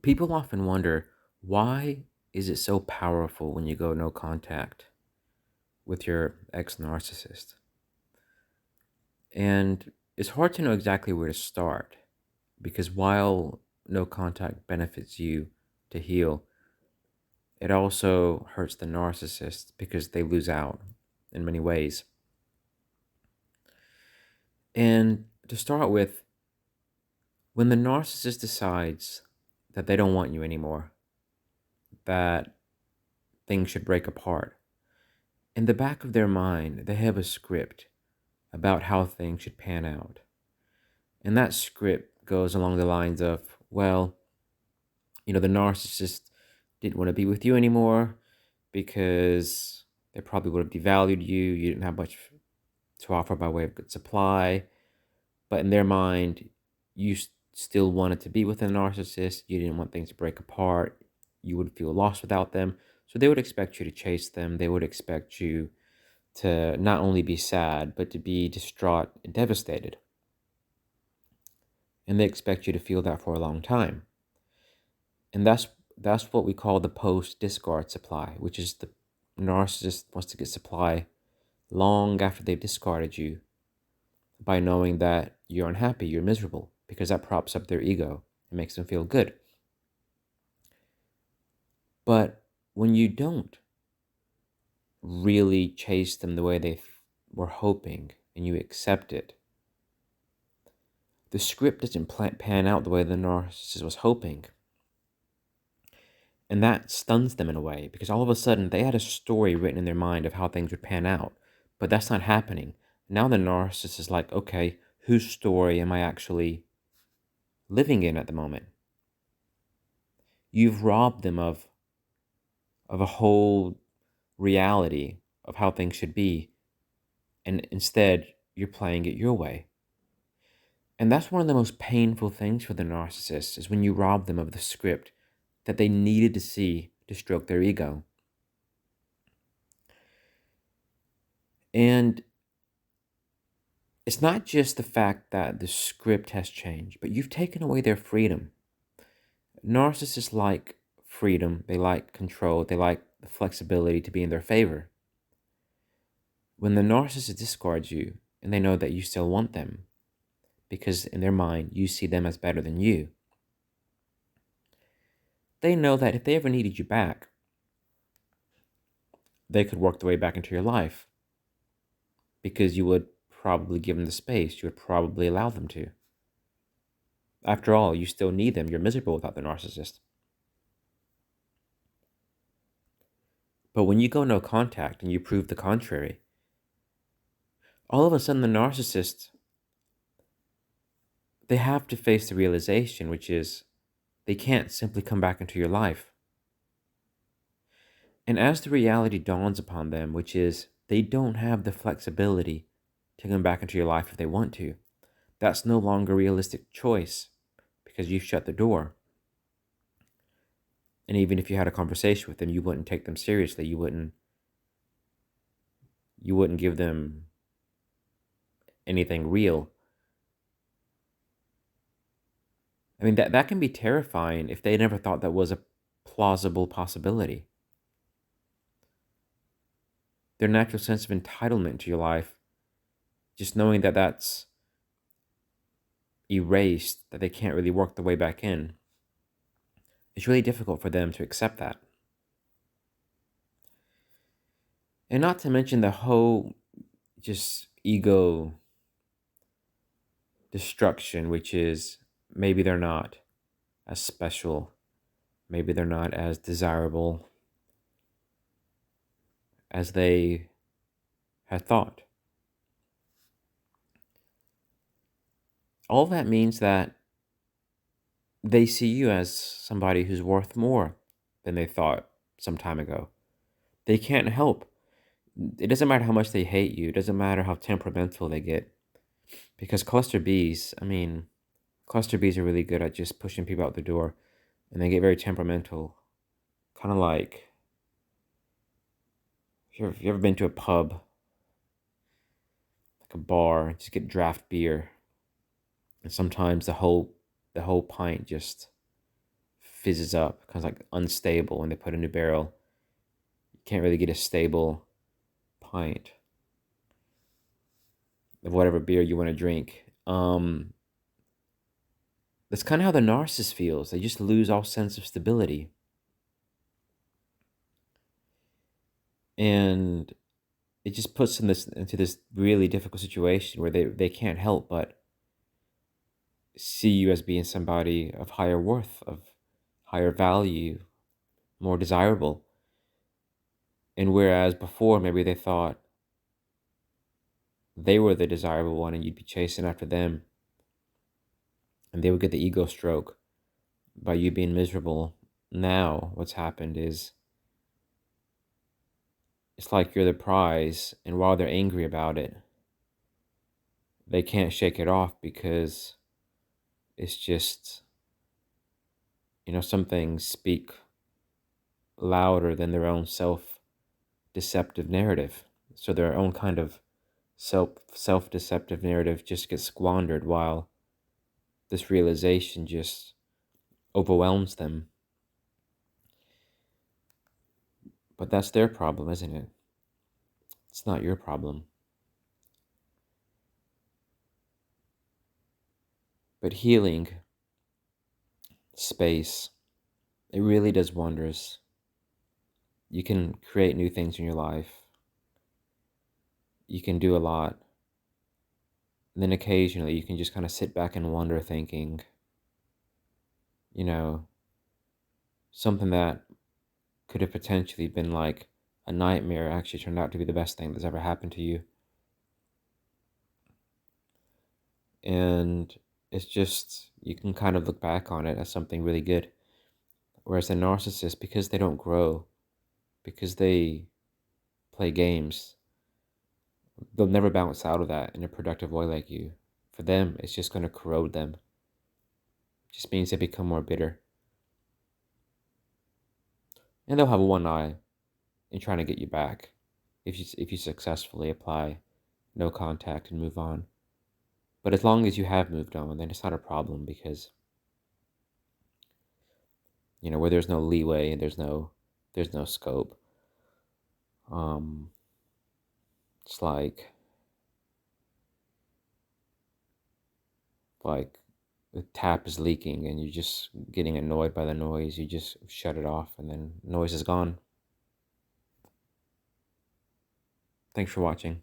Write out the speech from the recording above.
People often wonder, why is it so powerful when you go no contact with your ex narcissist? And it's hard to know exactly where to start because while no contact benefits you to heal, it also hurts the narcissist because they lose out in many ways. And to start with, when the narcissist decides that they don't want you anymore, that things should break apart, in the back of their mind, they have a script about how things should pan out. And that script goes along the lines of, well, the narcissist didn't want to be with you anymore because they probably would have devalued you. You didn't have much to offer by way of good supply. But in their mind, you still wanted to be with a narcissist. You didn't want things to break apart. You would feel lost without them. So they would expect you to chase them. They would expect you to not only be sad, but to be distraught and devastated. And they expect you to feel that for a long time. And that's what we call the post-discard supply, which is the narcissist wants to get supply long after they've discarded you by knowing that you're unhappy, you're miserable, because that props up their ego. It makes them feel good. But when you don't really chase them the way they were hoping and you accept it, the script doesn't pan out the way the narcissist was hoping. And that stuns them in a way because all of a sudden they had a story written in their mind of how things would pan out, but that's not happening. Now the narcissist is like, okay, whose story am I actually living in at the moment? You've robbed them of a whole reality of how things should be, and instead you're playing it your way. And that's one of the most painful things for the narcissist is when you rob them of the script that they needed to see to stroke their ego. And it's not just the fact that the script has changed, but you've taken away their freedom. Narcissists like freedom, they like control, they like the flexibility to be in their favor. When the narcissist discards you and they know that you still want them, because in their mind you see them as better than you, they know that if they ever needed you back, they could work their way back into your life because you would probably give them the space, you would probably allow them to. After all, you still need them. You're miserable without the narcissist. But when you go no contact and you prove the contrary, all of a sudden the narcissist, they have to face the realization, which is they can't simply come back into your life. And as the reality dawns upon them, which is they don't have the flexibility to come back into your life if they want to, that's no longer a realistic choice because you've shut the door. And even if you had a conversation with them, you wouldn't take them seriously. You wouldn't give them anything real. I mean, that can be terrifying if they never thought that was a plausible possibility. Their natural sense of entitlement to your life, just knowing that that's erased, that they can't really work their way back in, it's really difficult for them to accept that. And not to mention the whole just ego destruction, which is maybe they're not as special, maybe they're not as desirable as they had thought. All that means that they see you as somebody who's worth more than they thought some time ago. They can't help. It doesn't matter how much they hate you. It doesn't matter how temperamental they get. Because cluster bees are really good at just pushing people out the door. And they get very temperamental. Kind of like, if you ever been to a pub, like a bar, just get draft beer. And sometimes the whole pint just fizzes up, kind of like unstable when they put a new barrel. You can't really get a stable pint of whatever beer you want to drink. That's kind of how the narcissist feels. They just lose all sense of stability. And it just puts them into this really difficult situation where they can't help but see you as being somebody of higher worth, of higher value, more desirable. And whereas before maybe they thought they were the desirable one and you'd be chasing after them, and they would get the ego stroke by you being miserable. Now what's happened is it's like you're the prize, and while they're angry about it, they can't shake it off because it's just, some things speak louder than their own self-deceptive narrative. So their own kind of self-deceptive narrative just gets squandered while this realization just overwhelms them. But that's their problem, isn't it? It's not your problem. But healing space, it really does wonders. You can create new things in your life. You can do a lot. And then occasionally you can just kind of sit back and wonder, thinking, something that could have potentially been like a nightmare actually turned out to be the best thing that's ever happened to you. And it's just, you can kind of look back on it as something really good. Whereas the narcissist, because they don't grow, because they play games, they'll never bounce out of that in a productive way like you. For them, it's just going to corrode them. It just means they become more bitter. And they'll have one eye in trying to get you back if you successfully apply no contact and move on. But as long as you have moved on, then it's not a problem, because where there's no leeway and there's no scope. It's like the tap is leaking and you're just getting annoyed by the noise. You just shut it off and then noise is gone. Thanks for watching.